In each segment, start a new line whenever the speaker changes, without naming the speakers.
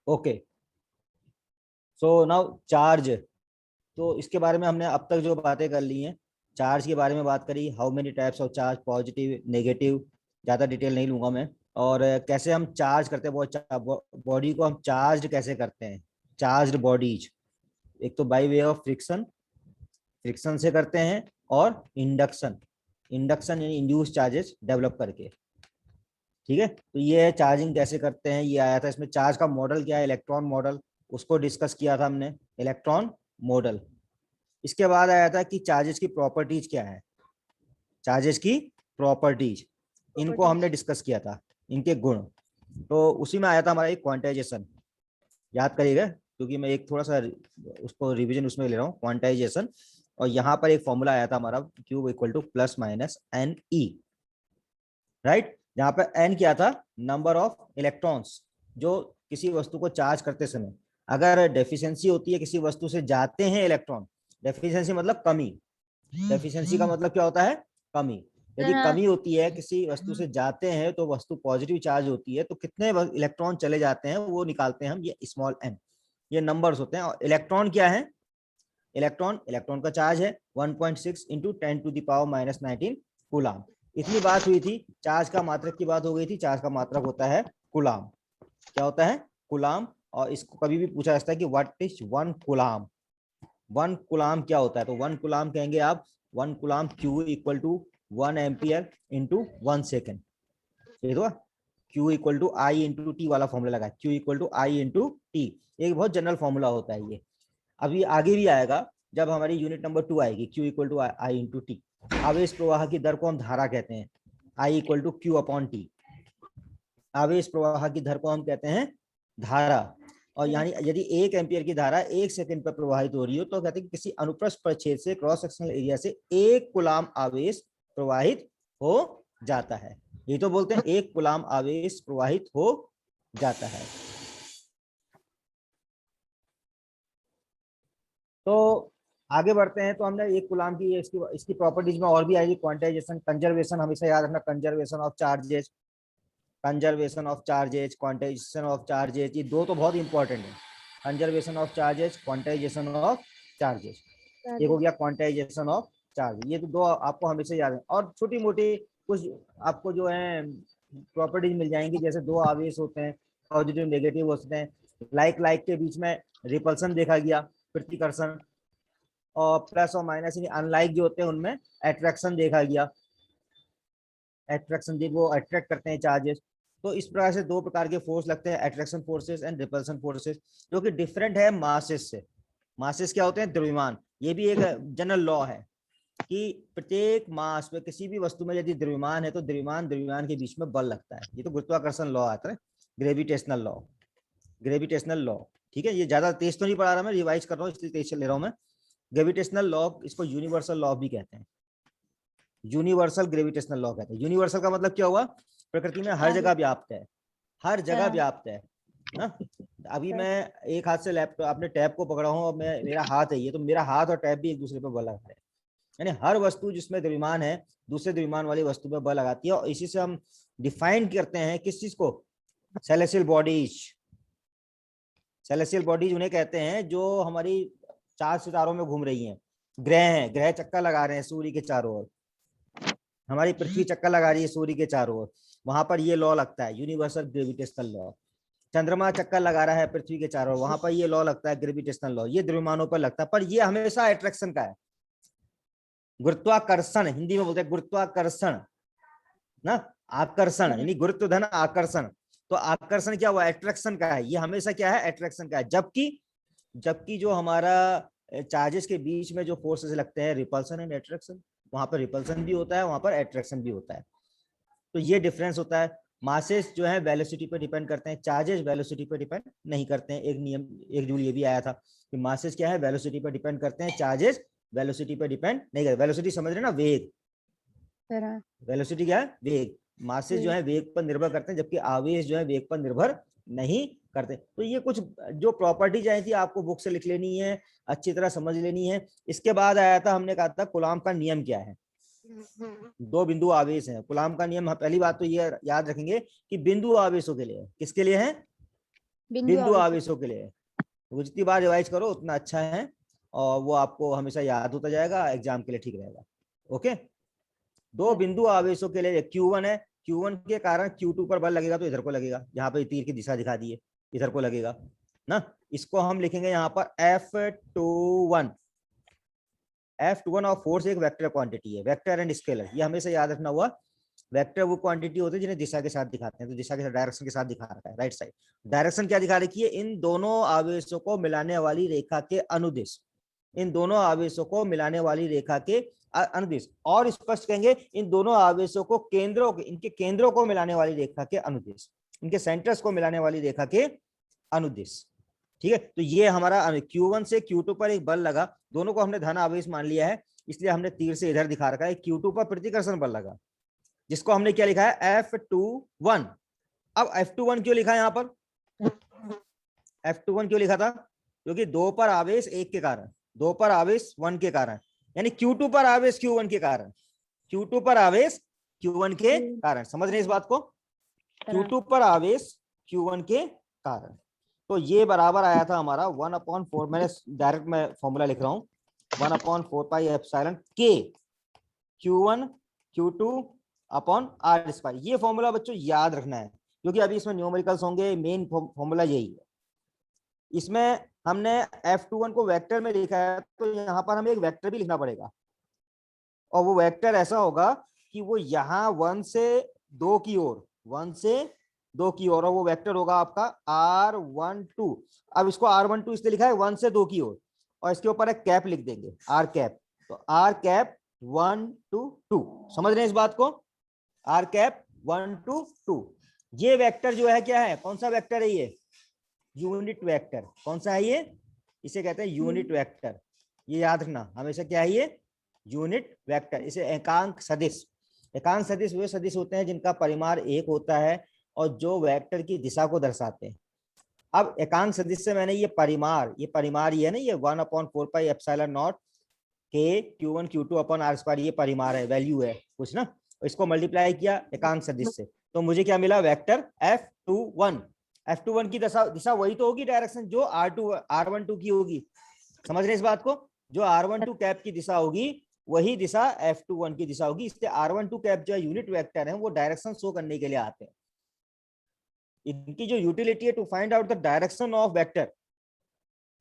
Okay, so now charge. तो इसके बारे में हमने अब तक जो बातें कर ली हैं, चार्ज के बारे में बात करी, how many types of charge, positive negative, ज़्यादा डिटेल नहीं लूंगा मैं। और कैसे हम चार्ज करते हैं, बॉडी को हम चार्ज कैसे करते हैं, चार्ज बॉडीज। एक तो by way of friction, friction से करते हैं, और इंडक्शन, इंडक्शन यानी इंड्यूस चार्जेस डेवलप करके। ठीक है, तो ये है चार्जिंग कैसे करते हैं, ये आया था। इसमें चार्ज का मॉडल क्या है, इलेक्ट्रॉन मॉडल, उसको डिस्कस किया था हमने, इलेक्ट्रॉन मॉडल। इसके बाद आया था कि चार्जेस की प्रॉपर्टीज क्या है, चार्जेस की प्रॉपर्टीज, इनको हमने डिस्कस किया था, इनके गुण। तो उसी में आया था हमारा एक क्वांटाइजेशन, याद करिएगा, क्योंकि मैं एक थोड़ा सा उसको रिवीजन उसमें ले रहा हूँ, क्वांटाइजेशन। और यहाँ पर एक फॉर्मूला आया था हमारा, q equal to plus minus n e, right. जहाँ पर एन क्या था, नंबर ऑफ इलेक्ट्रॉन्स जो किसी वस्तु को चार्ज करते समय, अगर डेफिशिएंसी होती है, किसी वस्तु से जाते हैं इलेक्ट्रॉन, डेफिशिएंसी मतलब कमी, डेफिशिएंसी का मतलब क्या होता है, कमी। यदि कमी होती है, किसी वस्तु से जाते हैं, तो वस्तु पॉजिटिव चार्ज होती है, तो कितने इलेक्ट्रॉन चले जाते हैं वो निकालते हैं हम, ये स्मॉल एन, ये नंबर्स होते हैं। और इलेक्ट्रॉन क्या है, इलेक्ट्रॉन, इलेक्ट्रॉन का चार्ज है 1.6 इंटू 10⁻⁻19 कूलाम। इतनी बात हुई थी, चार्ज का मात्रक की बात हो गई थी, चार्ज का मात्रक होता है कूलाम। क्या होता है, कूलाम। और इसको कभी भी पूछा जाता है कि what is one coulomb, one coulomb क्या होता है, तो वन कूलाम कहेंगे आप, one coulomb q equal to 1 ampere into 1 second. ये तो q equal to I into t वाला फॉर्मूला लगा, q equal to I into t, एक बहुत जनरल फॉर्मूला होता है ये। अभी आगे भी आएगा, जब हमारी यूनिट नंबर 2 आएगी, q equal to I into t. आवेश प्रवाह की दर को हम धारा कहते हैं, i equal to q upon t. आवेश प्रवाह की दर को हम कहते हैं धारा। और यानी यदि 1 एम्पियर की धारा 1 सेकंड पर प्रवाहित हो रही हो, तो कहते हैं कि किसी अनुप्रस्थ परिच्छेद से, क्रॉस सेक्शनल एरिया से 1 कूलाम आवेश प्रवाहित हो जाता है। ये तो बोलते हैं 1 कूलाम आवेश प्रवाहित हो जाता है। तो आगे बढ़ते हैं, तो हमने 1 कूलाम की इसकी प्रॉपर्टीज में और भी आएगी, क्वांटाइजेशन, कंजर्वेशन, हमेशा याद रखना, conservation of charges, conservation of charges, quantization of charges, ये दो तो बहुत इंपॉर्टेंट है, conservation of charges, quantization of charges. एक हो गया क्वांटाइजेशन ऑफ चार्ज, ये तो दो आपको हमेशा याद है। और छोटी मोटी कुछ आपको जो है प्रॉपर्टीज मिल जाएंगी, जैसे दो आवेश होते हैं, पॉजिटिव नेगेटिव होते हैं, लाइक लाइक के बीच में रिपल्सन देखा गया, प्रतिकर्षण, और प्लस और माइनस यानी अनलाइक जो होते हैं उनमें एट्रैक्शन देखा गया, एट्रैक्शन वो अट्रैक्ट करते हैं चार्जेस। तो इस प्रकार से दो प्रकार के फोर्स लगते हैं, attraction forces and repulsion forces, जो कि डिफरेंट है मासेस से। मासेस क्या होते हैं, द्रव्यमान। ये भी एक जनरल लॉ है कि प्रत्येक मास में किसी भी वस्तु में यदि द्रव्यमान है, तो द्रव्यमान द्रव्यमान के बीच में बल लगता है। ये तो गुरुत्वाकर्षण लॉ आता है, ग्रेविटेशनल लॉ, ग्रेविटेशनल लॉ। ठीक है, ये ज्यादा तेज तो नहीं पढ़ा रहा, मैं रिवाइज कर रहा हूँ इसलिए तेज ले रहा हूँ मैं। ग्रेविटेशनल लॉ, इसको यूनिवर्सल लॉ भी कहते हैं, यूनिवर्सल ग्रेविटेशनल लॉ कहते हैं। यूनिवर्सल का मतलब क्या हुआ, प्रकृति में हर जगह व्याप्त है, हर जगह व्याप्त है ना। अभी मैं एक हाथ से लैपटॉप अपने टैब को पकड़ा हूं, और मैं, मेरा हाथ है ये, तो मेरा हाथ और टैब भी एक दूसरे पर बल लगा रहे हैं। यानी हर वस्तु जिसमें द्रव्यमान है, दूसरे द्रव्यमान वाली वस्तु पर बल लगाती है। और इसी से हम डिफाइन करते हैं किस चीज को, सेलेस्टियल बॉडीज। सेलेस्टियल बॉडीज उन्हें कहते हैं जो हमारी चार सितारों में घूम रही हैं, ग्रह हैं, ग्रह चक्कर लगा रहे हैं सूर्य के चारों ओर, हमारी पृथ्वी चक्कर लगा रही है सूर्य के चारों ओर, वहां पर ये लॉ लगता है, यूनिवर्सल ग्रेविटेशनल लॉ। चंद्रमा चक्कर लगा रहा है पृथ्वी के चारों ओर, वहां पर ये लॉ लगता है, ग्रेविटेशनल लॉ। ये द्रव्यमानों पर लगता है, पर ये हमेशा अट्रैक्शन का है। गुरुत्वाकर्षण हिंदी में बोलते हैं, गुरुत्वाकर्षण ना, आकर्षण यानी गुरुत्व धन आकर्षण। तो आकर्षण क्या हुआ, अट्रैक्शन का है, ये हमेशा क्या है, अट्रैक्शन का है। जबकि जबकि जो हमारा चार्जेस के बीच में जो फोर्सेस लगते हैं, रिपल्सन एंड अट्रैक्शन, वहां पर रिपल्सन भी होता है, वहां पर अट्रैक्शन भी होता है। तो ये डिफरेंस होता है। मासेस जो है वेलोसिटी पर डिपेंड करते हैं, चार्जेस वेलोसिटी पर डिपेंड नहीं करते हैं। एक नियम, एक रूल ये भी आया था कि मासेस क्या है, वेलोसिटी पर डिपेंड करते हैं, चार्जेस वेलोसिटी पर डिपेंड नहीं करते। वेलोसिटी समझ रहे ना, वेग, वेलोसिटी क्या है, वेग। मासेस जो है वेग पर निर्भर करते हैं, जबकि आवेश जो है वेग पर निर्भर नहीं करते। तो ये कुछ जो प्रॉपर्टीज आई थी आपको बुक से लिख लेनी है, अच्छी तरह समझ लेनी है। इसके बाद आया था, हमने कहा था कूलाम का नियम क्या है। दो बिंदु आवेश है, कूलाम का नियम, पहली बात तो ये याद रखेंगे कि बिंदु आवेशों के लिए, किसके लिए है, बिंदु आवेशों के लिए। तो जितनी बार रिवाइज करो उतना अच्छा है, और वो आपको हमेशा याद होता जाएगा, एग्जाम के लिए ठीक रहेगा। ओके, दो बिंदु आवेशों के लिए Q1 है, Q1 के कारण Q2 पर बल लगेगा तो इधर को लगेगा, यहाँ पे तीर की दिशा दिखा दी है, इधर को लगेगा ना। इसको हम लिखेंगे यहाँ पर F21। F21 और फोर्स एक वेक्टर क्वांटिटी है, वेक्टर एंड स्केलर, ये हमेशा याद रखना हुआ। वेक्टर वो क्वांटिटी होती है जिन्हें दिशा के साथ दिखाते हैं, तो दिशा के साथ, डायरेक्शन के साथ दिखा रखा है, राइट साइड। डायरेक्शन क्या दिखा रखी है? इन दोनों आवेशों को मिलाने वाली रेखा के अनुदिश, इन दोनों आवेशों को मिलाने वाली रेखा के अनुदिश, और स्पष्ट कहेंगे इन दोनों आवेशों को केंद्रों के, इनके केंद्रों को मिलाने वाली रेखा के अनुदिश, इनके सेंटर्स को मिलाने वाली रेखा के अनुदिश। ठीक है, तो ये हमारा Q1 से Q2 पर एक बल लगा, दोनों को हमने धन आवेश मान लिया है, इसलिए हमने तीर से इधर दिखा रखा है। Q2 पर प्रतिकर्षण बल लगा, जिसको हमने क्या लिखा है? F21। अब F21 क्यों लिखा है यहाँ पर? F21 क्यों लिखा था? क्योंकि 2 पर आवेश 1 के कारण, 2 पर आवेश 1 के कारण, यानी Q2 पर आवेश Q1 के कारण, Q2 पर आवेश Q1 के कारण। समझ रहे इस बात को? Q2 पर आवेश Q1 के कारण। तो ये बराबर आया था हमारा 1/4, मैंने डायरेक्ट मैं फॉर्मूला लिख रहा हूं, 1/4 pi epsilon K Q1 Q2 upon R square. ये फॉर्मूला बच्चों याद रखना है, क्योंकि अभी इसमें न्यूमेरिकल्स होंगे, मेन फॉर्मूला यही है। इसमें हमने F21 को वेक्टर में लिखा है, तो यहाँ पर हमें एक वेक्टर भी लिखना पड़ेगा, और वो वेक्टर ऐसा होगा कि वो यहाँ 1 से 2 की ओर, 1 से 2 की ओर, और वो वेक्टर होगा आपका R12। अब इसको R12 इसलिए लिखा है 1 से 2 की ओर, और इसके ऊपर एक कैप लिख देंगे, R कैप। तो R कैप 1 to 2, समझ रहे हैं इस बात को? R cap 1 to 2। ये वेक्टर जो है क्या है? कौन सा वेक्टर है ये? Unit vector. कौन सा है ये? इसे कहते हैं यूनिट वेक्टर। ये याद रखना हमेशा, क्या है ये? Unit vector. इसे एकांक सदिश, एकांक सदिश वे सदिश होते हैं जिनका परिमाण 1 होता है और जो वेक्टर की दिशा को दर्शाते हैं। अब एकांक सदिश से मैंने ये परिमाण ही है ना, ये 1/4 pi epsilon naught K Q1 Q2 upon R square, ये परिमाण है, वैल्यू है कुछ ना, इसको मल्टीप्लाई किया एकांक सदिश से, तो मुझे क्या मिला? Vector F21। F21 की दिशा वही तो होगी, डायरेक्शन जो R12 की होगी। समझ रहे इस बात को? जो R12 कैप की दिशा होगी वही दिशा F21 की दिशा होगी। इसलिए R12 कैप जो है यूनिट वेक्टर है, वो डायरेक्शन शो करने के लिए आते हैं। इनकी जो यूटिलिटी है, to find out the direction of vector.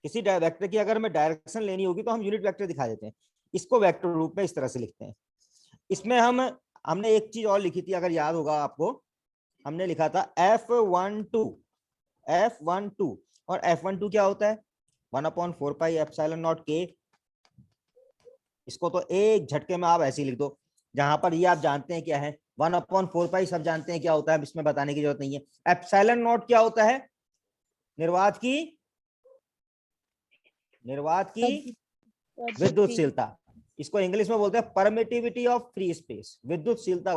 किसी वेक्टर की अगर हमें डायरेक्शन लेनी होगी तो हम यूनिट वेक्टर दिखा देते हैं, इसको वेक्टर रूप में इस तरह से लिखते हैं। इसमें हमने एक चीज और लिखी थी, अगर याद होगा आपको, हमने लिखा था F12 और F12 क्या होता है? 1/4 पाई एप्सिलॉन नॉट K। इसको तो एक झटके में आप ऐसे ही लिख दो, जहां पर ये आप जानते हैं क्या है, 1/4 पाई सब जानते हैं क्या होता है, इसमें बताने की जरूरत नहीं है। एप्सिलॉन नॉट क्या होता है? निर्वात की विद्युतशीलता। इसको इंग्लिश में बोलते हैं परमिटिविटी ऑफ फ्री स्पेस, विद्युतशीलता।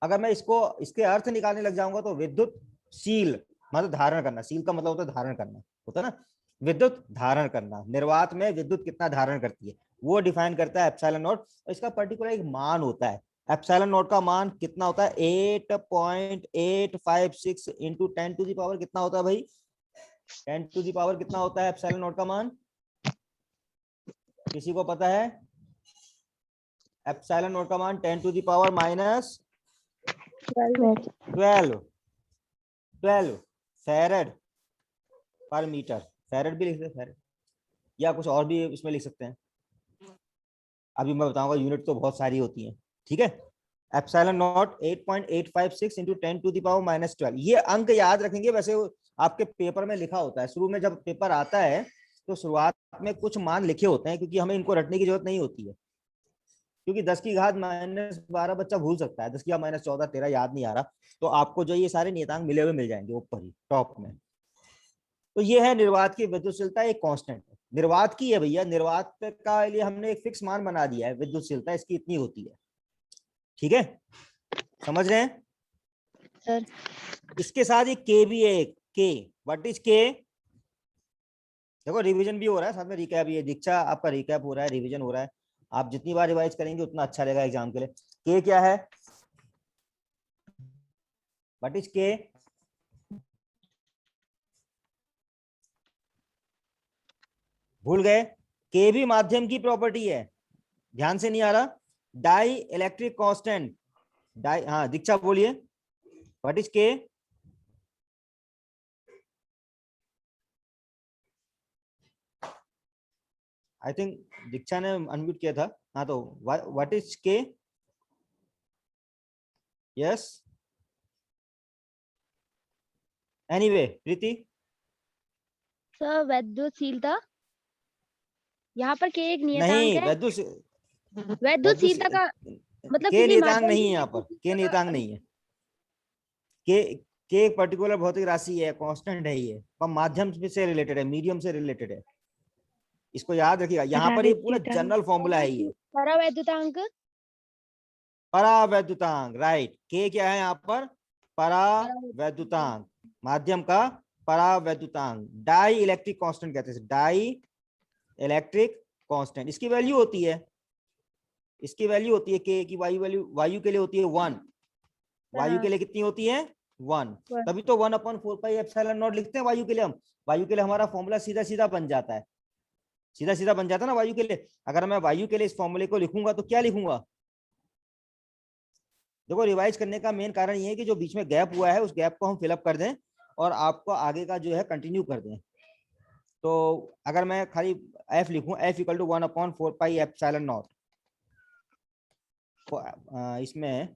अगर मैं इसके अर्थ निकालने लग जाऊंगा तो विद्युतशील मतलब धारण करना, शील का मतलब होता है धारण करना, होता है ना, विद्युत धारण करना। निर्वात में विद्युत कितना धारण करती है वो डिफाइन करता है एप्सिलॉन नॉट, और इसका पर्टिकुलर एक मान होता है। एप्सिलॉन नॉट का मान कितना होता है? 8.856 इंटू 10 टू द पावर कितना होता है भाई? 10 टू द पावर कितना होता है एप्सिलॉन नॉट का मान? किसी को पता है? एप्सिलॉन नॉट का मान 10 टू द पावर -12 फैरेड पर मीटर। फैरेड भी लिख सकते हैं, फैरेड, या कुछ और भी इसमें लिख सकते हैं, अभी मैं बताऊंगा, यूनिट तो बहुत सारी होती हैं। ठीक है, epsilon naught 8.856 into 10 to the power -12। ये अंक याद रखेंगे, वैसे आपके पेपर में लिखा होता है, शुरू में जब पेपर आता है तो शुरुआत में कुछ मान लिखे होते हैं, क्योंकि हमें इनको रटने की जरूरत नहीं होती है, क्योंकि 10 की घात -12 बच्चा भूल सकता है, 10 की घात -14 13 याद नहीं आ रहा, तो आपको जो ये सारे नियतांक मिले हुए मिल जाएंगे ऊपर ही टॉप में। तो ये है निर्वात की विद्युतशीलता, एक कांस्टेंट है, निर्वात की है भैया, निर्वात का लिए हमने एक फिक्स मान बना दिया है, विद्युतशीलता इसकी इतनी होती है। ठीक है, समझ रहे हैं
सर?
इसके साथ एक के भी है, एक के। व्हाट इज के? देखो रिवीजन भी हो रहा है साथ में, रिकैप, ये दीक्षा आपका रिकैप हो रहा है, रिवीजन हो रहा है, आप जितनी बार रिवाइज करेंगे उतना अच्छा रहेगा एग्जाम के लिए। के क्या है? व्हाट इज के? भूल गए? के भी माध्यम की प्रॉपर्टी है, ध्यान से नहीं आ रहा? डाई इलेक्ट्रिक कांस्टेंट, डाई, हाँ दीक्षा बोलिए, व्हाट इज के? आई थिंक दीक्षा ने अनम्यूट किया था। हाँ तो व्हाट इज के? यस, एनीवे प्रीति।
सर वैद्युतशीलता, यहाँ पर के एक नियतांक
नहीं,
है।
वैद्युत
वैद्युतशीलता का मतलब
के
किसी
नियतांक
माध्यम
नहीं है
की
यहाँ पर, के
वैद्युतशीलता
नियतांक नहीं है। के एक पर्टिकुलर भौतिक राशि है, कांस्टेंट है ये, पर माध्यम से रिलेटेड है, मीडियम से रिलेटेड है, इसको याद रखिएगा। यहाँ पर ये पूरा जनरल फॉर्मूला है ये।
परावैद्युतांक,
परावैद्युतांक, राइट। के क्या है यहाँ पर? परावैद्युतांक, माध्यम का परावैद्युतांक। डाई इलेक्ट्रिक कांस्टेंट कहते हैं, डाई इलेक्ट्रिक कांस्टेंट। इसकी वैल्यू होती है, इसकी वैल्यू होती है के की वैल्यू वायु के लिए होती है 1, वायु के लिए कितनी होती है? 1। तभी तो 1/4πε0 लिखते हैं वायु के लिए हम। वायु के लिए हमारा फॉर्मूला सीधा सीधा बन जाता है, सीधा सीधा बन जाता है ना वायु के लिए। अगर मैं वायु के लिए इस फॉर्मूले को लिखूंगा तो क्या लिखूंगा? देखो, रिवाइज करने का मेन कारण ये है कि जो बीच में गैप हुआ है उस गैप को हम फिलअप कर दें और आपको आगे का जो है कंटिन्यू कर दें। तो अगर मैं खाली एफ लिखूं, एफ इक्वल टू 1/4πε0, इसमें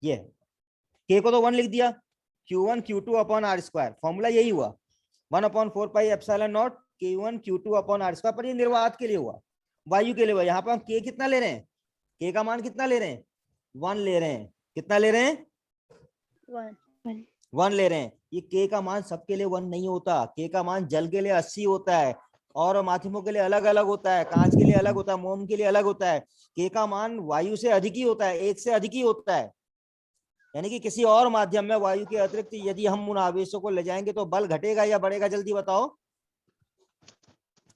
ये के को तो 1 लिख दिया, Q1 Q2 upon r square, formula यही हुआ 1/4πε0 Q1 Q2 upon r square. पर ये निर्वात के लिए हुआ, वायु के लिए हुआ। यहाँ पर हम के कितना ले रहे हैं? के का मान कितना ले रहे हैं? 1 ले रहे हैं। कितना ले रहे हैं? 1 ले रहे हैं। ये के का मान सबके लिए 1 नहीं होता, के का मान जल के लिए 80 होता है और माध्यमों के लिए अलग अलग होता है, कांच के लिए अलग होता है, मोम के लिए अलग होता है। के का मान वायु से अधिक ही होता है, 1 से अधिक ही होता है। यानी कि किसी और माध्यम में वायु के अतिरिक्त यदि हम उन आवेशों को ले जाएंगे तो बल घटेगा या बढ़ेगा? जल्दी बताओ।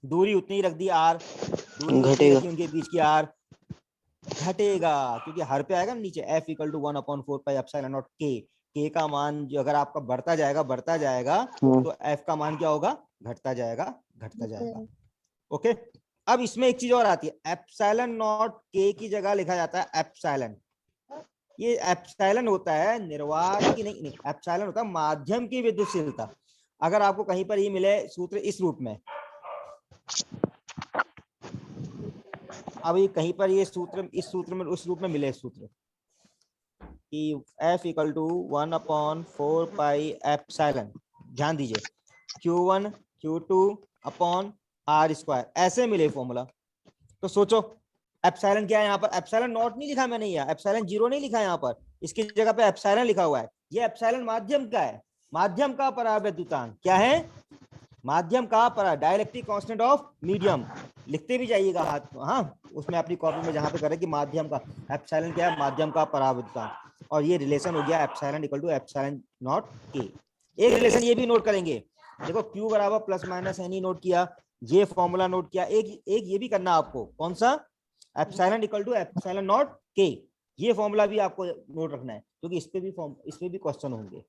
दूरी उतनी ही रख दी आर, दूरी उतनी रखी उनके बीच की आर, घटेगा क्योंकि हर पे आएगा नीचे। एफ इक्वल टू 1/4πε0 के का मान जो अगर आपका बढ़ता जाएगा तो एफ का मान क्या होगा? घटता जाएगा, घटता जाएगा। ओके, अब इसमें एक चीज और आती है, एप्सिलॉन नॉट के की जगह लिखा जाता है एप्सिलॉन। ये एप्सिलॉन होता है निर्वात की नहीं, एप्सिलॉन होता है माध्यम की विद्युतशीलता। अगर आपको कहीं पर ये मिले सूत्र इस रूप में, अभी कहीं पर ये सूत्र इस सूत्र में उस रूप में मिले सूत्र कि F इक्वल टू 1/4πε, ध्यान दीजिए, Q1 Q2 upon r square, ऐसे मिले फॉर्मूला। तो सोचो एप्सिलॉन क्या है यहाँ पर? एप्सिलॉन नॉट नहीं लिखा मैंने, यहाँ एप्सिलॉन 0 नहीं लिखा, यहाँ पर इसकी जगह पे एप्सिलॉन लिखा हुआ है। ये एप्सिलॉन माध्यम का है, माध्यम का परावैद्युतांक क्या है? माध्यम का परा, डाइलेक्ट्रिक कांस्टेंट ऑफ मीडियम। लिखते भी जाइएगा हाथ, हाँ उसमें अपनी कॉपी में जहां पे करें कि माध्यम का एप्सिलॉन क्या है? माध्यम का परावैद्युतांक। और ये रिलेशन हो गया epsilon equal to epsilon naught K. एक रिलेशन ये भी नोट करेंगे, देखो Q बराबर प्लस माइनस एनी नोट किया, ये फॉर्मूला नोट किया। एक ये भी करना आपको, कौन सा? Epsilon equal to epsilon naught K, ये फॉर्मूला भी आपको नोट रखना है क्योंकि इस पे भी क्वेश्चन होंगे।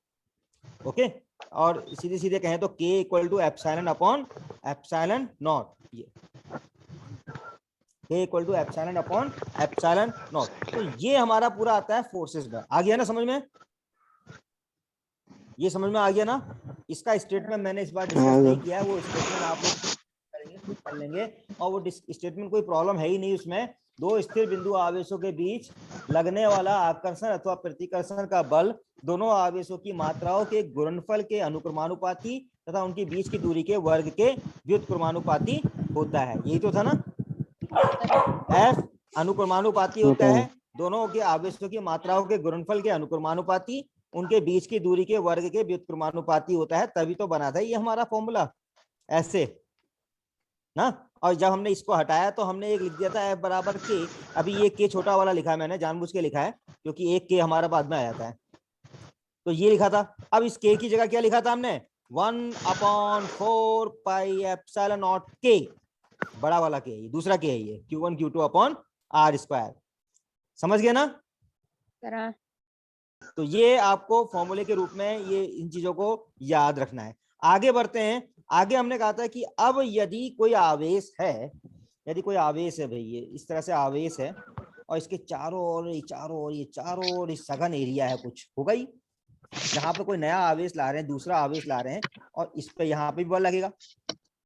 ओके, और सीधे सीधे कहें तो K equal to epsilon upon epsilon naught, ये K equal to epsilon upon epsilon naught. तो ये हमारा पूरा आता है फोर्सेस में। आ गया ना समझ में? ये समझ में आ गया ना? इसका स्टेटमेंट मैंने इस बार डिस्कस नहीं किया है, वो स्टेटमेंट आप लोग करेंगे, खुद कर लेंगे। और वो स्टेटमेंट कोई प्रॉब्लम है ही नहीं उसमें। दो स्थिर बिंदु आवेशों के बीच लगने वाला आकर्षण अथवा प्रतिकर्षण का बल दोनों आवेशों की मात्राओं के गुणनफल के अनुक्रमानुपाती तथा उनके बीच की दूरी के वर्ग के व्युत्क्रमानुपाती होता है। यही तो था ना? F अनुक्रमानुपाती होता है, दोनों के आवेशों की मात्राओं के गुणनफल के अनुक्रमानुपाती, उनके बीच की दूरी के वर्ग के व्युत्क्रमानुपाती होता है। तभी तो बना था ये हमारा फॉर्मूला ऐसे ना। और जब हमने इसको हटाया तो हमने एक लिख दिया था F बराबर के। अभी ये के छोटा वाला लिखा है मैंने, जानबूझ के लिखा है क्योंकि एक के हमारा बाद में आ जाता है, तो ये लिखा था। अब इस के की जगह क्या लिखा था हमने? 1/4πε0 के, बड़ा वाला के, दूसरा के है ये, Q1 Q2 upon r square. समझ गए ना? तो ये आपको फॉर्मूले के रूप में ये इन चीजों को याद रखना है। आगे बढ़ते हैं। आगे हमने कहा था कि अब यदि कोई आवेश है, यदि कोई आवेश है भाई, ये इस तरह से आवेश है और इसके चारों ओर ये चारों ओर सघन एरिया है, कुछ होगा ही। यहाँ पे कोई नया आवेश ला रहे हैं, दूसरा आवेश ला रहे हैं, और इस पे यहाँ पे भी बल लगेगा।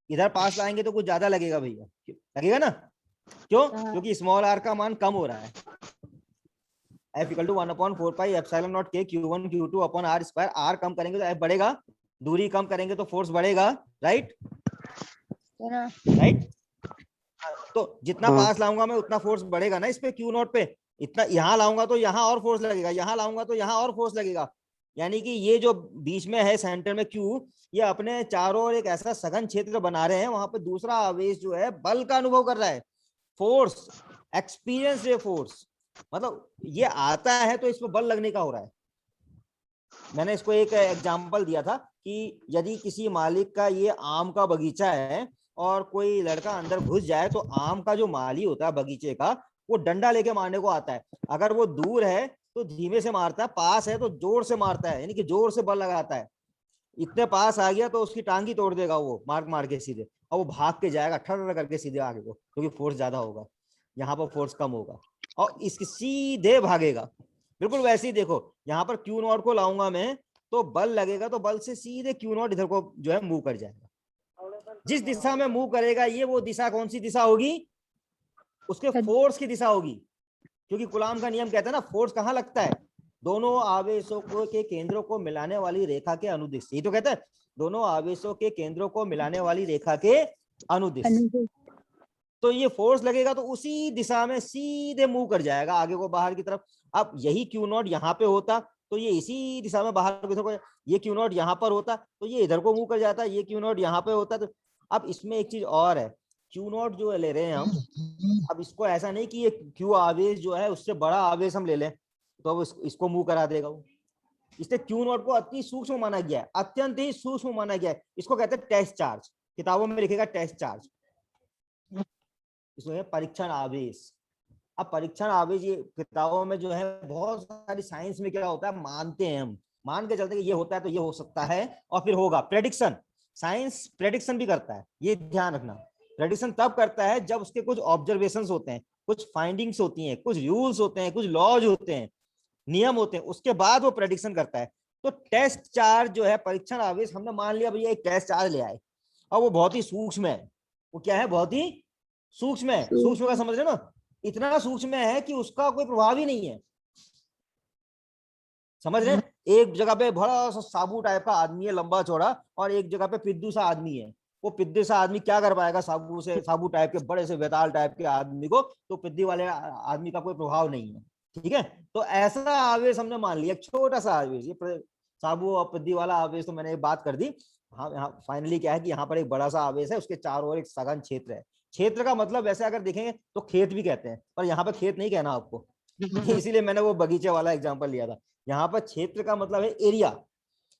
इधर पास लाएंगे तो कुछ ज्यादा लगेगा भैया, लगेगा ना? क्यों? क्योंकि स्मॉल आर का मान कम हो रहा है। F equal to 1/4 pi epsilon naught K Q1 Q2 upon R square. R कम करेंगे तो F बढ़ेगा, दूरी कम करेंगे तो फोर्स बढ़ेगा, राइट? राइट। तो जितना पास लाऊंगा मैं उतना फोर्स बढ़ेगा ना इस पे, Q नॉट पे। इतना यहाँ लाऊंगा तो यहाँ और फोर्स लगेगा, यहाँ लाऊंगा तो यहाँ और फोर्स लगेगा। यानी कि ये जो बीच में है सेंटर में Q, ये अपने चारों ओर एक ऐसा सघन क्षेत्र बना रहे हैं, वहां पे दूसरा आवेश जो है बल का अनुभव कर रहा है, फोर्स, एक्सपीरियंस है फोर्स। मतलब ये आता है तो इसमें बल लगने का हो रहा है। मैंने इसको एक एग्जांपल दिया था कि यदि किसी मालिक का ये आम का बगीचा है और कोई लड़का अंदर घुस जाए तो आम का जो माली होता है बगीचे का, वो डंडा लेके मारने को आता है। अगर वो दूर है तो धीमे से मारता है, पास है तो जोर से मारता है, यानी कि जोर से बल लगाता है। इतने पास आ गया तो उसकी टांग ही तोड़ देगा वो, मार मार के सीधे, और वो भाग के जाएगा ठर करके सीधे आगे को, क्योंकि फोर्स ज्यादा होगा, यहाँ पर फोर्स कम होगा, और इसके सीधे भागेगा। बिल्कुल वैसे ही देखो, यहाँ पर Q नॉट को लाऊंगा मैं तो बल लगेगा, तो बल से सीधे Q नॉट इधर को जो है मूव कर जाएगा। जिस दिशा में मूव करेगा ये, वो दिशा कौन सी दिशा होगी? उसके फोर्स की दिशा होगी। क्योंकि कूलाम का नियम कहता है ना, फोर्स कहाँ लगता है? दोनों आवेशों के केंद्रों को मिलाने वाली रेखा के अनुदिश। ये तो कहता है दोनों आवेशों के केंद्रों को मिलाने वाली रेखा के अनुदिश। तो ये फोर्स लगेगा तो उसी दिशा में सीधे मूव कर जाएगा आगे को, बाहर की तरफ। अब यही Q नॉट यहाँ पे होता तो ये इसी दिशा में बाहर की तरफ, ये Q नॉट यहाँ पर होता तो ये इधर को मूव कर जाता, ये Q नॉट यहाँ पे होता। तो अब इसमें एक चीज और है, Q नॉट जो ले रहे हैं हम, अब इसको ऐसा नहीं कि ये Q आवेश जो है उससे बड़ा आवेश हम ले लें तो अब इसको मूव करा देगा वो। इसलिए Q नॉट को अति सूक्ष्म माना गया है, अत्यंत ही सूक्ष्म माना गया है। इसको कहते हैं टेस्ट चार्ज, किताबों में लिखेगा टेस्ट चार्ज, इसमें परीक्षण आवेश। अब परीक्षण आवेश ये किताबों में जो है, बहुत सारी साइंस में क्या होता है, मानते हैं हम, मान के चलते कि ये होता है तो ये हो सकता है और फिर होगा। प्रेडिक्शन, साइंस प्रेडिक्शन भी करता है, ये ध्यान रखना। प्रेडिक्शन तब करता है जब उसके कुछ ऑब्जर्वेशंस होते हैं, कुछ फाइंडिंग्स होती हैं, कुछ रूल्स होते हैं, कुछ लॉज होते हैं, नियम होते हैं, उसके बाद वो प्रेडिक्शन करता है। तो टेस्ट चार्ज जो है, परीक्षण आवेश, हमने मान लिया भैया एक टेस्ट चार्ज ले आए और वो बहुत ही सूक्ष्म है। वो क्या है? बहुत ही सूक्ष्म है। सूक्ष्म का समझ रहे हो ना? इतना सूक्ष्म है कि उसका कोई प्रभाव ही नहीं है। समझ रहे? एक जगह पे बड़ा सा साबू टाइप का आदमी है, लंबा चौड़ा, और एक जगह पे पिद्दू सा आदमी है। वो पिद्दू सा आदमी क्या कर पाएगा साबू से, साबू टाइप के बड़े से वेताल टाइप के आदमी को? तो पिद्दी वाले आदमी का कोई प्रभाव नहीं है। ठीक है, तो ऐसा आवेश हमने मान लिया, छोटा सा आवेश, ये साबू और पिद्दी वाला आवेश तो मैंने बात कर दी। हाँ, यहाँ फाइनली क्या है कि यहाँ पर एक बड़ा सा आवेश है, उसके चारों ओर एक सघन क्षेत्र है। क्षेत्र का मतलब वैसे अगर देखेंगे तो खेत भी कहते हैं, पर यहाँ पे खेत नहीं कहना आपको, इसीलिए मैंने वो बगीचे वाला एग्जांपल लिया था। यहाँ पर क्षेत्र का मतलब है एरिया,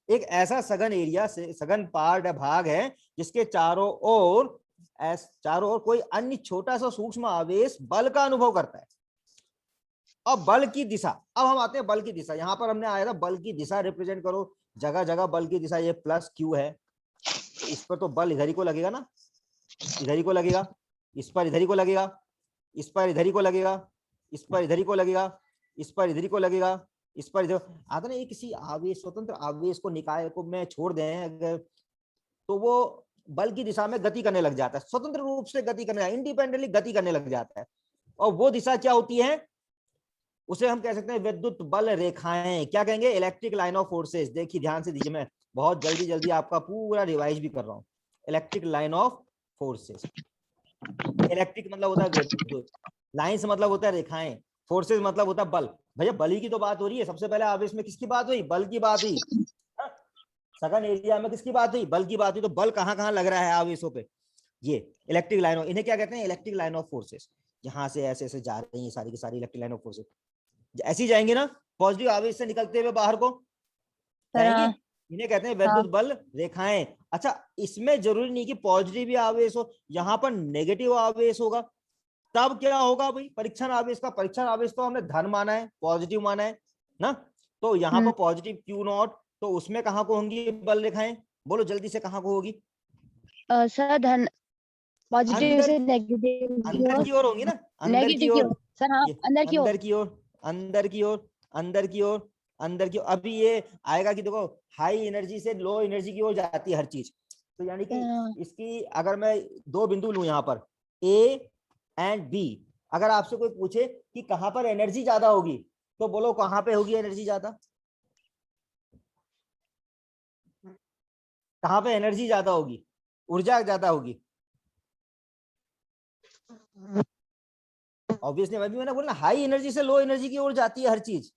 एक ऐसा सघन एरिया, सघन पार्ट है, भाग है, जिसके चारों ओर कोई अन्य छोटा सा सूक्ष्म आवेश बल का अनुभव करता है। और बल की दिशा, अब हम आते हैं बल की दिशा। यहाँ पर हमने आया था बल की दिशा रिप्रेजेंट करो, जगह जगह बल की दिशा, ये प्लस Q है, इस पर तो बल इधर ही को लगेगा ना, इधर ही को लगेगा, इस पर इधर ही को लगेगा, इस पर इधर ही को लगेगा, इस पर इधर ही को लगेगा, इस पर इधर ही को लगेगा, इस पर इधर आता ना। ये किसी आवेश, स्वतंत्र आवेश को, निकाय को में छोड़ दें अगर, तो वो बल की दिशा में गति करने लग जाता है, स्वतंत्र रूप से गति करने, इंडिपेंडेंटली गति करने लग जाता है। और वो दिशा क्या होती है? उसे हम कह सकते हैं विद्युत बल रेखाएं। क्या कहेंगे? Electric line of forces. देखिए ध्यान से दीजिए, मैं बहुत जल्दी जल्दी आपका पूरा रिवाइज भी कर रहा हूँ। Electric line of forces, electric मतलब होता है विद्युत, लाइन से मतलब होता है रेखाएं, फोर्सेस मतलब होता है बल। भैया बल की तो बात हो रही है, सबसे पहले आवेश में किसकी बात हुई? बल की बात हुई। सघन एरिया में किसकी बात हुई? बल की बात हुई। तो बल कहाँ कहाँ लग रहा है आवेशों पे? ये इलेक्ट्रिक लाइन ऑफ, इन्हें क्या कहते हैं? Electric line of forces. यहाँ से ऐसे ऐसे जा रही है सारी की सारी इलेक्ट्रिक लाइन ऑफ फोर्सेस, ऐसी जाएंगे ना, पॉजिटिव आवेश से निकलते हुए बाहर को जाएंगे, इन्हें कहते हैं विद्युत बल रेखाएं। अच्छा, इसमें जरूरी नहीं कि पॉजिटिव भी आवेश हो, यहाँ पर नेगेटिव आवेश होगा, तब क्या होगा भाई? परीक्षण आवेश का, परीक्षण आवेश तो हमने धन माना है, पॉजिटिव माना है ना, तो यहाँ पर पॉजिटिव क्यू नॉट, तो उसमें कहाँ को होंगी बल रेखाएं, बोलो जल्दी से कहाँ को होगी?
सर धन पॉजिटिव
अंदर,
से नेगेटिव की
अंदर
ओर,
की ओर होंगी ना, अंदर की
नेगेटिव की
ओर।
ओर सर, हाँ
ये
अंदर की ओर।
अंदर की ओर, अंदर की ओर, अंदर की ओर, अंदर की ओर। अभी ये आएगा कि देखो हाई एनर्जी से लो एनर्जी की ओर जाती है हर चीज। तो यानी कि
हाँ,
इसकी अगर मैं दो बिंदु लूं यहाँ पर ए एंड बी, अगर आपसे कोई पूछे कि कहाँ पर एनर्जी ज्यादा होगी, तो बोलो कहाँ पे होगी एनर्जी ज्यादा, कहाँ पे एनर्जी ज्यादा होगी, ऊर्जा ज्यादा होगी? ऑब्वियसली अभी मैंने बोला हाई एनर्जी से लो एनर्जी की ओर जाती है हर चीज।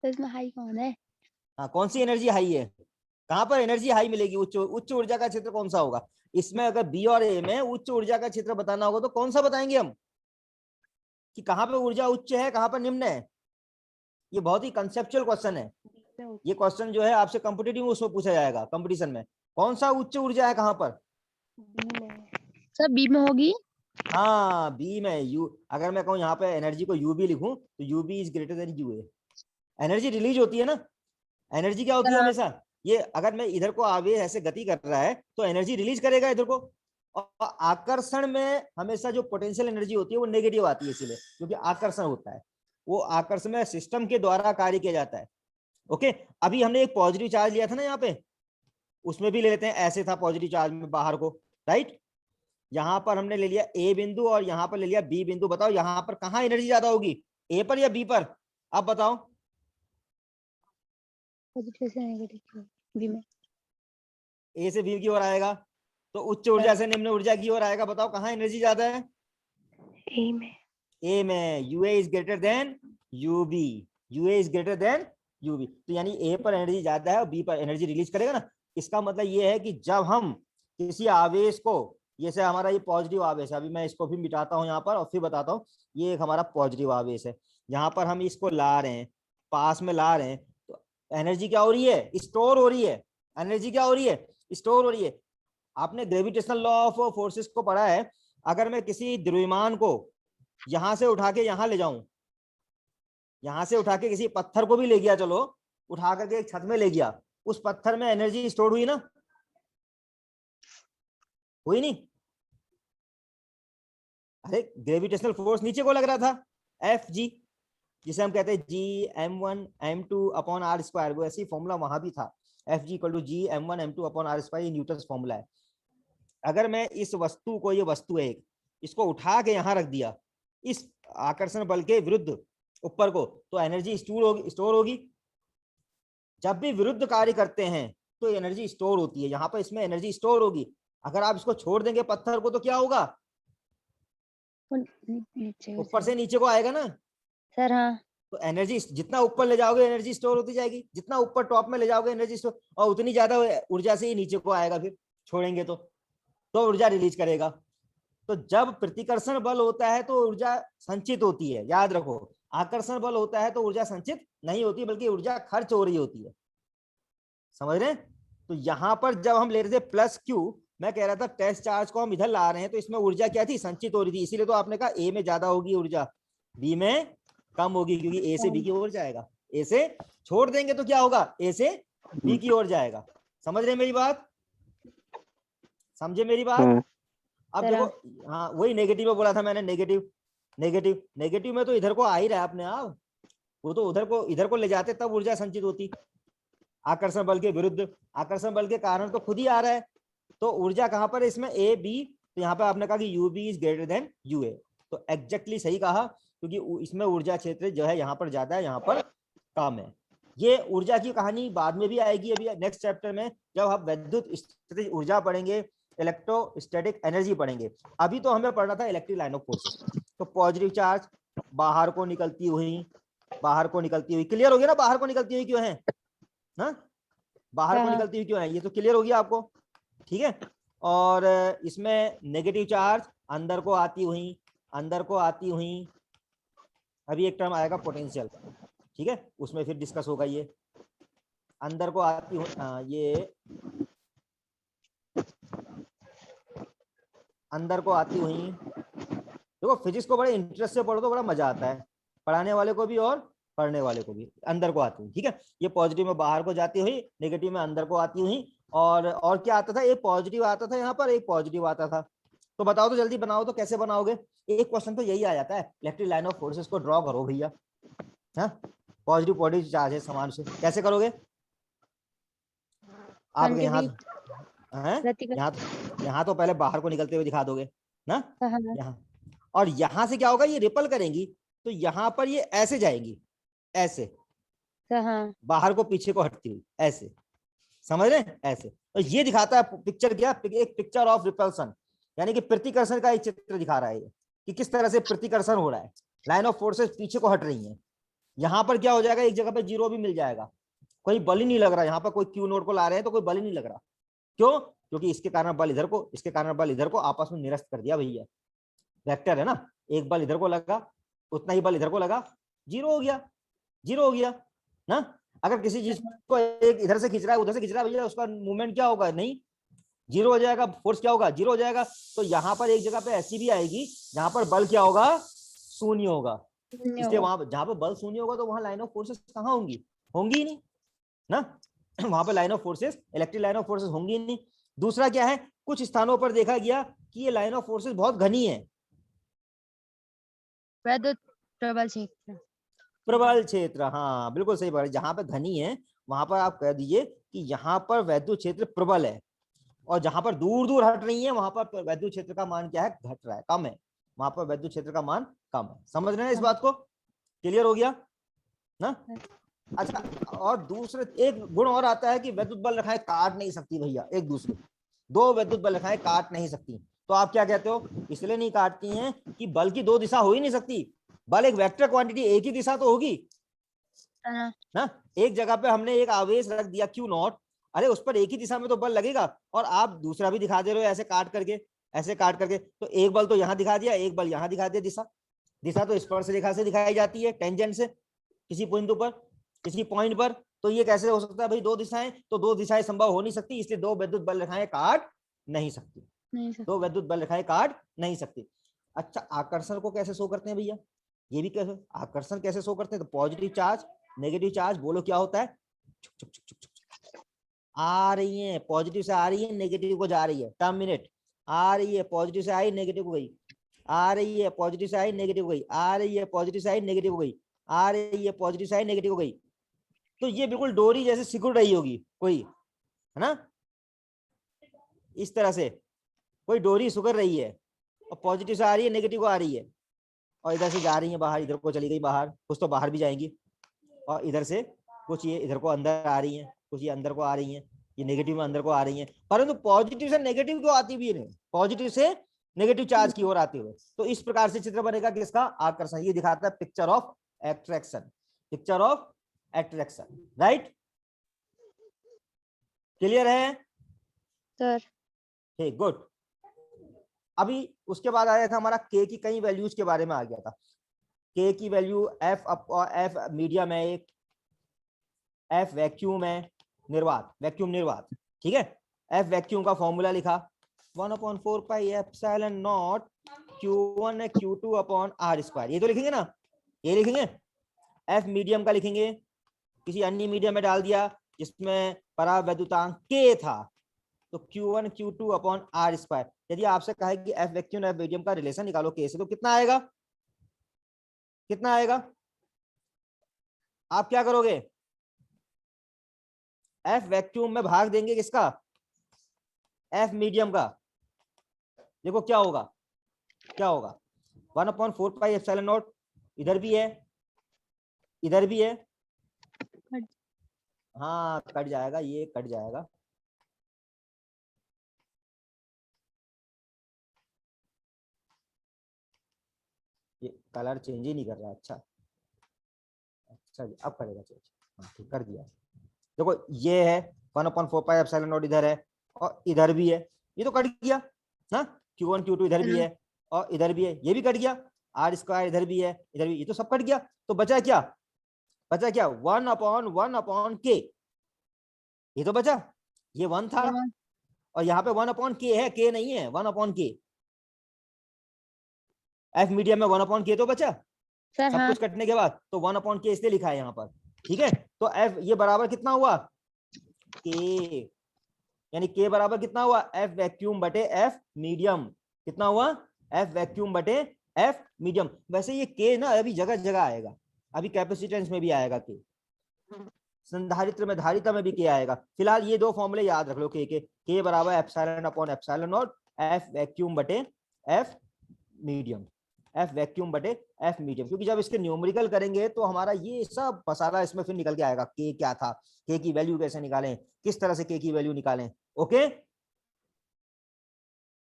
तो इसमें हाई कौन है?
हाँ, कौन सी एनर्जी हाई है, कहाँ पर एनर्जी हाई मिलेगी, उच्च उच्च ऊर्जा का क्षेत्र कौन सा होगा? इसमें अगर बी और ए में उच्च ऊर्जा का क्षेत्र बताना होगा तो कौन सा बताएंगे हम, कि कहाँ पे ऊर्जा उच्च है कहाँ पर निम्न है? ये बहुत ही कंसेप्चुअल क्वेश्चन है। ये क्वेश्चन जो है आपसे कॉम्पिटिटिव उसमें पूछा जाएगा कंपटीशन में, कौन सा उच्च ऊर्जा है कहाँ पर?
सर बी में होगी।
हाँ बी में। यू, अगर मैं कहूँ यहाँ पे एनर्जी को यू बी लिखूं तो U B is greater than you A. Energy release होती है ना, एनर्जी क्या होती
सर
है
हाँ,
हमेशा, ये अगर मैं इधर को आवेश ऐसे गति कर रहा है तो एनर्जी रिलीज करेगा इधर को। और आकर्षण में हमेशा जो पोटेंशियल एनर्जी होती है वो नेगेटिव आती है, इसीलिए क्योंकि आकर्षण होता है, वो आकर्षण में सिस्टम के द्वारा कार्य किया जाता है। ओके, अभी हमने एक पॉजिटिव चार्ज लिया था ना यहाँ पे, उसमें भी ले लेते हैं, ऐसे था पॉजिटिव चार्ज में बाहर को, राइट? यहाँ पर हमने ले लिया ए बिंदु और यहाँ पर ले लिया बी बिंदु। बताओ यहाँ पर कहाँ एनर्जी ज्यादा होगी, ए पर या बी पर? अब बताओ।
पॉजिटिव से नेगेटिव की ओर, बी में।
ए से बी की ओर आएगा तो उच्च ऊर्जा से निम्न ऊर्जा की ओर आएगा। बताओ कहाँ एनर्जी ज्यादा है?
ए में।
ए में। U A is greater than U B, U A is greater than U B. तो यानी ए पर एनर्जी ज्यादा है और बी पर एनर्जी रिलीज करेगा ना। इसका मतलब ये है कि जब हम किसी आवेश को, जैसे हमारा ये पॉजिटिव आवेश है, अभी मैं इसको भी मिटाता हूँ यहाँ पर और फिर बताता हूँ, ये एक हमारा पॉजिटिव आवेश है, यहाँ पर हम इसको ला रहे हैं, पास में ला रहे हैं, तो एनर्जी क्या हो रही है, स्टोर हो रही है। एनर्जी क्या हो रही है, स्टोर हो रही है। आपने ग्रेविटेशनल लॉ ऑफ फोर्सेस को पढ़ा है। अगर मैं किसी द्रव्यमान को यहां से उठा के यहां ले जाऊं, यहां से उठा के किसी पत्थर को भी ले गया, चलो उठा करके एक छत में ले गया, उस पत्थर में एनर्जी स्टोर हुई ना, हुई नहीं? अरे ग्रेविटेशनल फोर्स नीचे को लग रहा था, एफ जी, जिसे हम कहते हैं जी m1 m2 upon r square, वो ऐसी फॉर्मूला वहां भी था, F G equal to G m1 m2 upon r square, ये न्यूटन फॉर्मूला है। अगर मैं इस वस्तु को, ये वस्तु है एक, इसको उठा के यहां रख दिया इस आकर्षण बल के विरुद्ध ऊपर को, तो एनर्जी स्टोर होगी। जब भी विरुद्ध कार्य करते हैं तो एनर्जी स्टोर होती है, यहाँ पर इसमें एनर्जी स्टोर होगी। अगर आप इसको छोड़ देंगे पत्थर को तो क्या होगा,
नीचे
ऊपर से नीचे को आएगा ना।
सर हाँ,
तो एनर्जी जितना ऊपर ले जाओगे एनर्जी स्टोर होती जाएगी, जितना ऊपर टॉप में ले जाओगे एनर्जी स्टोर, और उतनी ज्यादा ऊर्जा से ही नीचे को आएगा, फिर छोड़ेंगे तो ऊर्जा रिलीज करेगा। तो जब प्रतिकर्षण बल होता है तो ऊर्जा संचित होती है, याद रखो। आकर्षण बल होता है तो ऊर्जा संचित नहीं होती, बल्कि ऊर्जा खर्च हो रही होती है, समझ रहे हैं? तो यहां पर जब हम ले रहे थे प्लस क्यू, मैं कह रहा था टेस्ट चार्ज को हम इधर ला रहे हैं तो इसमें ऊर्जा क्या थी, संचित हो रही थी, इसीलिए तो आपने कहा ए में ज्यादा होगी ऊर्जा, बी में कम होगी, क्योंकि ए से बी की ओर जाएगा। ए से छोड़ देंगे तो क्या होगा, ए से बी की ओर जाएगा। समझ रहे हैं मेरी बात, समझे मेरी बात? अब देखो, हाँ वही नेगेटिव में बोला था मैंने, नेगेटिव नेगेटिव नेगेटिव में तो इधर को आ ही रहा है अपने आप, वो तो उधर को इधर को ले जाते तब ऊर्जा संचित होती, आकर्षण बल के विरुद्ध। आकर्षण बल के कारण तो खुद ही आ रहा है, तो ऊर्जा कहां पर है इसमें, ए बी। तो यहाँ पे आपने कहा कि u B is greater than you a, तो एग्जैक्टली सही कहा, क्योंकि इसमें ऊर्जा क्षेत्र जो है यहाँ पर ज्यादा है, यहाँ पर कम है। ये ऊर्जा की कहानी बाद में भी आएगी, अभी नेक्स्ट चैप्टर में जब हम विद्युत स्थितिज ऊर्जा पढ़ेंगे, इलेक्ट्रोस्टैटिक एनर्जी पढ़ेंगे। अभी तो हमें पढ़ना था इलेक्ट्रिक लाइन ऑफ फोर्सेस। तो पॉजिटिव चार्ज बाहर को निकलती हुई, बाहर को निकलती हुई, क्लियर हो गया ना, बाहर को निकलती हुई क्यों है ना, बाहर को निकलती हुई क्यों है, ये तो क्लियर हो गया आपको, ठीक है? और इसमें नेगेटिव चार्ज अंदर को आती हुई, अंदर को आती हुई। अभी एक टर्म आएगा पोटेंशियल, ठीक है, उसमें फिर डिस्कस होगा ये, अंदर को आती हुई, ये अंदर को आती हुई। देखो फिजिक्स को बड़े इंटरेस्ट से पढ़ो तो बड़ा मजा आता है, पढ़ाने वाले को भी और पढ़ने वाले को भी अंदर को आती हुई, ठीक है। ये पॉजिटिव में बाहर को जाती हुई, नेगेटिव में अंदर को आती हुई। और क्या आता था, एक पॉजिटिव आता था यहाँ पर, एक पॉजिटिव आता था। तो बताओ तो जल्दी बनाओ तो, कैसे बनाओगे। एक क्वेश्चन तो यही आ जाता है, इलेक्ट्रिक लाइन ऑफ फोर्सेस को ड्रॉ करो भैया। हाँ, पॉजिटिव पॉजिटिव चार्ज है समान से, कैसे करोगे आपके यहाँ है। यहाँ तो पहले बाहर को निकलते हुए दिखा दोगे ना, यहाँ। और यहाँ से क्या होगा, ये रिपल करेंगी तो यहाँ पर ये ऐसे जाएंगी, ऐसे बाहर को पीछे को हटती हुई, ऐसे, समझ रहे हैं, ऐसे। और ये दिखाता है पिक्चर क्या, एक पिक्चर ऑफ रिपल्सन, यानी कि प्रतिकर्षण का एक चित्र दिखा रहा है ये, कि किस तरह से प्रतिकर्षण हो रहा है, लाइन ऑफ फोर्सेस पीछे को हट रही है। यहाँ पर क्या हो जाएगा, एक जगह पे जीरो भी मिल जाएगा, कोई बल ही नहीं लग रहा। यहाँ पर कोई क्यू नोट को ला रहे हैं तो कोई बल ही नहीं लग रहा। क्यों? क्योंकि इसके कारण बल इधर को, इसके कारण बल इधर को आपस में निरस्त कर दिया भैया। वेक्टर है ना, एक बल इधर को लगा, उतना ही बल इधर को लगा, जीरो हो गया, जीरो हो गया ना। अगर किसी चीज को एक इधर से खींच रहा है, उधर से खींच रहा है भैया, उसका मूवमेंट क्या होगा, नहीं, जीरो हो जाएगा, फोर्स क्या होगा, जीरो हो जाएगा। तो यहाँ पर एक जगह पे ऐसी भी आएगी जहां पर बल क्या होगा, शून्य होगा। इसलिए वहां जहां पर बल शून्य होगा तो वहां लाइन ऑफ फोर्सेस कहाँ होंगी, होंगी ही नहीं ना। वहां पर line of forces, electric line of forces होंगी ही नहीं। दूसरा क्या है, कुछ स्थानों पर देखा गया कि ये लाइन ऑफ फोर्सेस बहुत घनी है,
प्रबल क्षेत्र,
प्रबल क्षेत्र, हाँ बिल्कुल सही बात है। जहां पर घनी है वहां पर आप कह दीजिए कि यहाँ पर वैद्युत क्षेत्र प्रबल है, और जहां पर दूर दूर हट रही है वहां पर वैद्युत क्षेत्र का मान क्या है, घट रहा है, कम है। वहां पर वैद्युत क्षेत्र का मान कम है। समझ रहे हैं इस बात को, क्लियर हो गया ना। अच्छा, और दूसरे एक गुण और आता है कि वैद्युत बल रेखाएं काट नहीं सकती भैया एक दूसरे, दो वैद्युत बल रेखाएं काट नहीं सकती। तो आप क्या कहते हो, इसलिए नहीं काटती हैं कि बल की दो दिशा हो ही नहीं सकती। बल एक वेक्टर क्वांटिटी, एक ही दिशा तो होगी ना। एक जगह पे हमने एक आवेश रख दिया क्यू नॉट, अरे उस पर एक ही दिशा में तो बल लगेगा, और आप दूसरा भी दिखा दे रहे हो ऐसे काट करके, ऐसे काट करके। तो एक बल तो यहाँ दिखा दिया, एक बल यहाँ दिखा दिया। दिशा, दिशा तो स्पर्श रेखा से दिखाई जाती है, टेंजेंट से, किसी बिंदु पर, किसी पॉइंट पर। तो ये कैसे हो सकता है भाई, दो दिशाएं, तो दो दिशाएं संभव हो नहीं सकती, इसलिए दो वैद्युत बल रेखाएं काट नहीं सकती, दो वैद्युत बल रेखाएं काट नहीं सकती। अच्छा, आकर्षण को कैसे शो करते हैं भैया, ये भी कैसे, आकर्षण कैसे शो करते हैं। तो पॉजिटिव चार्ज, नेगेटिव चार्ज, बोलो क्या होता है, आ रही है पॉजिटिव से, आ रही है नेगेटिव को जा रही है, टर्मिनेट, आ रही है पॉजिटिव से आई नेगेटिव को गई, आ रही है पॉजिटिव से आई नेगेटिव को गई, आ रही है पॉजिटिव से आई नेगेटिव को गई, आ रही है पॉजिटिव से आई नेगेटिव को गई। तो ये बिल्कुल डोरी जैसे सिकुड़ रही होगी कोई, है ना, इस तरह से कोई डोरी सिकुड़ रही है, और पॉजिटिव से आ रही है नेगेटिव को आ रही है, और इधर से जा रही है बाहर, इधर को चली गई बाहर, कुछ तो बाहर भी जाएंगी, और इधर से कुछ ये इधर को अंदर आ रही है, कुछ ये अंदर को आ रही है, ये नेगेटिव में अंदर को आ रही है। परंतु पॉजिटिव से नेगेटिव को आती भी नहीं, पॉजिटिव से नेगेटिव चार्ज की ओर आते हुए। तो इस प्रकार से चित्र बनेगा किसका, आकर्षण। ये दिखाता है picture of attraction, picture of attraction, right, clear है
सर।
ठीक, गुड। अभी उसके बाद आया था हमारा के की कई वैल्यूज के बारे में आ गया था। के की वैल्यू एफ मीडियम है, एक एफ वैक्यूम है, निर्वात, वैक्यूम निर्वात, ठीक है। एफ वैक्यूम का फॉर्मूला लिखा 1/4 पाई एप्सिलॉन नॉट Q1 है Q2 अपॉन R स्क्वायर, ये तो लिखेंगे ना, ये लिखेंगे। एफ मीडियम का लिखेंगे, किसी अन्य मीडियम में डाल दिया जिसमें परावैद्युतांक K था, तो Q1 Q2 upon R square. यदि आपसे कहा है कि एफ वैक्यूम एफ मीडियम का रिलेशन निकालो K से, तो कितना आएगा, कितना आएगा, आप क्या करोगे, एफ वैक्यूम में भाग देंगे किसका, एफ मीडियम का। देखो क्या होगा, क्या होगा, 1/4 पाई एप्सिलॉन नॉट, इधर भी है, इधर भी है, हाँ कट जाएगा, ये कट जाएगा, ये कलर चेंज ही नहीं कर रहा। अच्छा अच्छा जी, अब करेगा चेंज, हाँ ठीक कर दिया। देखो ये है 1/4 पाई एप्सिलॉन नॉट, इधर है और इधर भी है, ये तो कट गया ना, Q1 Q2 इधर भी है और इधर भी है, ये भी कट गया, R स्क्वायर इधर भी है, इधर भी, ये तो सब कट गया। तो बचा क्या, बचा क्या, 1/1/K, ये तो बचा, ये 1 था, और यहाँ पे 1/K है, K नहीं है, 1/K। एफ मीडियम में 1/K तो बचा,
सर
सब
हाँ।
कुछ कटने के बाद, तो 1/k इसलिए लिखा है यहाँ पर, ठीक है। तो एफ ये बराबर कितना हुआ, के, यानी के बराबर कितना हुआ, एफ वैक्यूम बटे एफ मीडियम, कितना हुआ, एफ वैक्यूम बटे एफ मीडियम। वैसे ये के ना अभी जगह जगह आएगा, अभी कैपेसिटेंस में भी आएगा के, संधारित्र में धारिता में भी के आएगा। फिलहाल ये दो फॉर्मूले याद रख लो, के बराबर epsilon upon epsilon not F vacuum बटे एफ मीडियम, एफ वैक्यूम बटे एफ मीडियम, क्योंकि जब इसके न्यूमेरिकल करेंगे तो हमारा ये सब पसारा इसमें फिर निकल के आएगा, के क्या था, के की वैल्यू कैसे निकालें, किस तरह से के की वैल्यू निकालें। Okay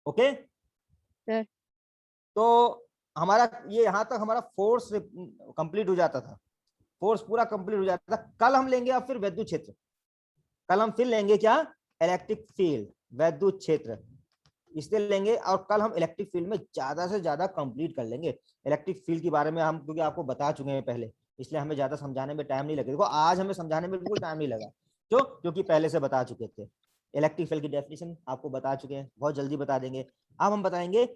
okay.
सर
तो हमारा ये यहां तक हमारा फोर्स कंप्लीट हो जाता था, फोर्स पूरा कंप्लीट हो जाता था। कल हम लेंगे अब फिर विद्युत क्षेत्र, कल हम फिर लेंगे क्या, इलेक्ट्रिक फील्ड, विद्युत क्षेत्र इसलिए लेंगे। और कल हम इलेक्ट्रिक फील्ड में ज्यादा से ज्यादा कंप्लीट कर लेंगे। इलेक्ट्रिक फील्ड के बारे में हम क्योंकि आपको बता चुके हैं पहले, इसलिए हमें ज्यादा समझाने में टाइम नहीं लगेगा। देखो आज हमें समझाने में बिल्कुल टाइम नहीं लगा, क्यों, क्योंकि पहले से बता चुके थे। इलेक्ट्रिक फील्ड की डेफिनेशन आपको बता चुके हैं, बहुत जल्दी बता देंगे। अब हम बताएंगे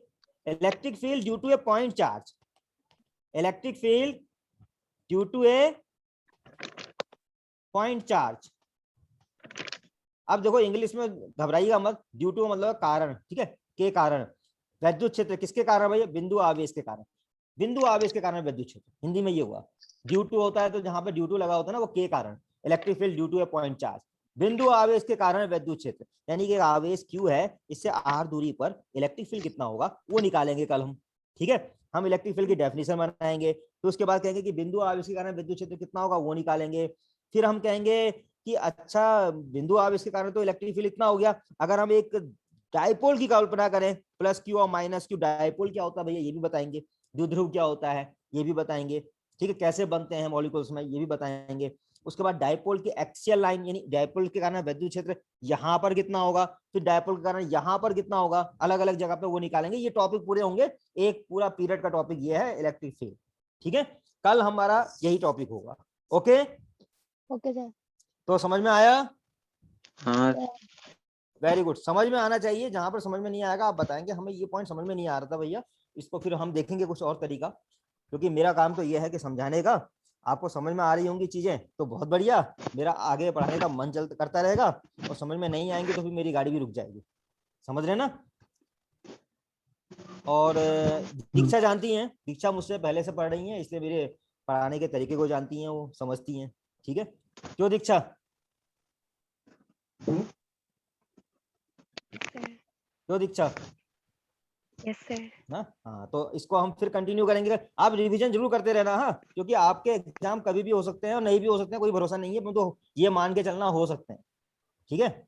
electric field due to a point charge, electric field due to a point charge. अब देखो इंग्लिश में घबराइएगा मत, ड्यू टू मतलब कारण, ठीक है, के कारण। विद्युत क्षेत्र किसके कारण भैया, बिंदु आवेश के कारण, बिंदु आवेश के कारण विद्युत क्षेत्र, हिंदी में ये हुआ। ड्यू टू होता है तो जहां पे ड्यू टू लगा होता है ना वो के कारण, electric field due to a point charge, बिंदु आवेश के कारण विद्युत क्षेत्र, यानी कि आवेश क्यू है, इससे आर दूरी पर इलेक्ट्रिक फील्ड कितना होगा वो निकालेंगे कल हम, ठीक है। हम इलेक्ट्रिक फील्ड की डेफिनेशन बनाएंगे, तो उसके बाद कहेंगे कि बिंदु आवेश के कारण विद्युत क्षेत्र कितना होगा वो निकालेंगे। फिर हम कहेंगे कि अच्छा बिंदु आवेश के कारण तो इलेक्ट्रिक फील्ड इतना हो गया, अगर हम एक डायपोल की कल्पना करें, प्लस क्यू और माइनस क्यू, डायपोल क्या होता है भैया ये भी बताएंगे, द्विध्रुव क्या होता है ये भी बताएंगे, ठीक है, कैसे बनते हैं मॉलिक्यूल्स में ये भी बताएंगे। उसके बाद डायपोल की एक्सियल लाइन, यानी डायपोल के कारण विद्युत क्षेत्र यहाँ पर कितना होगा, फिर डायपोल के कारण यहाँ पर कितना होगा, अलग अलग जगह पे वो निकालेंगे। ये टॉपिक पूरे होंगे, एक पूरा पीरियड का टॉपिक ये है इलेक्ट्रिक फील्ड, ठीक है। कल हमारा यही टॉपिक होगा। Okay
okay sir.
तो समझ में आया,
हाँ
वेरी गुड। समझ में आना चाहिए, जहां पर समझ में नहीं आएगा आप बताएंगे हमें ये पॉइंट समझ में नहीं आ रहा था भैया, इसको फिर हम देखेंगे कुछ और तरीका, क्योंकि मेरा काम तो ये है कि समझाने का। आपको समझ में आ रही होंगी चीजें तो बहुत बढ़िया, मेरा आगे पढ़ाने का मन चलता करता रहेगा, और समझ में नहीं आएंगे तो फिर मेरी गाड़ी भी रुक जाएगी, समझ रहे ना। और दीक्षा जानती हैं, दीक्षा मुझसे पहले से पढ़ रही हैं, इसलिए मेरे पढ़ाने के तरीके को जानती हैं, वो समझती हैं, ठीक है। क्यों दीक्षा, क्यों दीक्षा,
यस सर।
ना, हाँ तो इसको हम फिर कंटिन्यू करेंगे। आप रिवीजन जरूर करते रहना, हाँ, क्योंकि आपके एग्जाम कभी भी हो सकते हैं और नहीं भी हो सकते हैं, कोई भरोसा नहीं है, तो ये मान के चलना हो सकते हैं, ठीक है।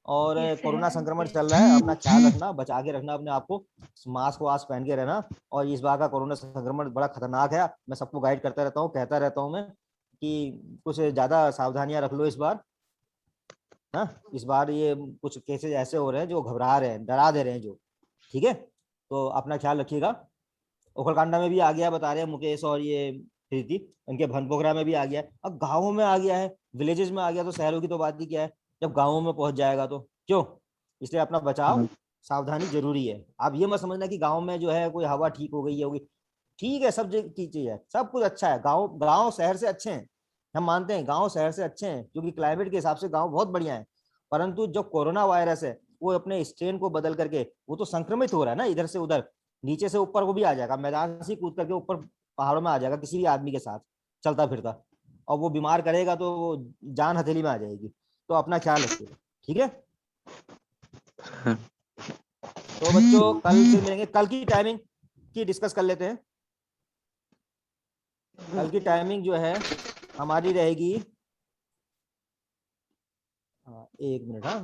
और
Yes, sir.
कोरोना संक्रमण चल रहा है, अपना ख्याल रखना, बचा के रखना अपने आप को, मास्क वास्क पहन के रहना। और इस बार का कोरोना संक्रमण बड़ा खतरनाक है, मैं सबको गाइड करता रहता हूँ, कहता रहता हूँ मैं कि कुछ ज्यादा सावधानियां रख लो इस बार, हाँ। इस बार ये कुछ केसेस ऐसे हो रहे हैं जो घबरा रहे हैं, डरा दे रहे हैं जो, ठीक है। तो अपना ख्याल रखिएगा। ओखलकांडा में भी आ गया बता रहे हैं मुकेश और ये प्रीति, इनके भनपोखरा में भी आ गया है, अब गाँवों में आ गया है, विलेजेस में आ गया, तो शहरों की तो बात ही क्या है, जब गाँवों में पहुंच जाएगा तो क्यों, इसलिए अपना बचाव सावधानी जरूरी है। आप ये मत समझना कि गाँव में जो है कोई हवा ठीक हो गई होगी, ठीक है, सब चीज है, सब कुछ अच्छा है, गाँव गाँव शहर से अच्छे हैं, हम मानते हैं गाँव शहर से अच्छे हैं, क्योंकि क्लाइमेट के हिसाब से गाँव बहुत बढ़िया है। परंतु जो कोरोना वायरस है वो अपने स्ट्रेन को बदल करके वो तो संक्रमित हो रहा है ना, इधर से उधर, नीचे से ऊपर वो भी आ जाएगा, मैदान से कूद करके ऊपर पहाड़ों में आ जाएगा किसी भी आदमी के साथ चलता फिरता, और वो बीमार करेगा तो वो जान हथेली में आ जाएगी। तो अपना ख्याल रखिए, ठीक है। तो बच्चों कल फिर मिलेंगे, कल की टाइमिंग की डिस्कस कर लेते हैं। कल की टाइमिंग जो है हमारी रहेगी, एक मिनट, हाँ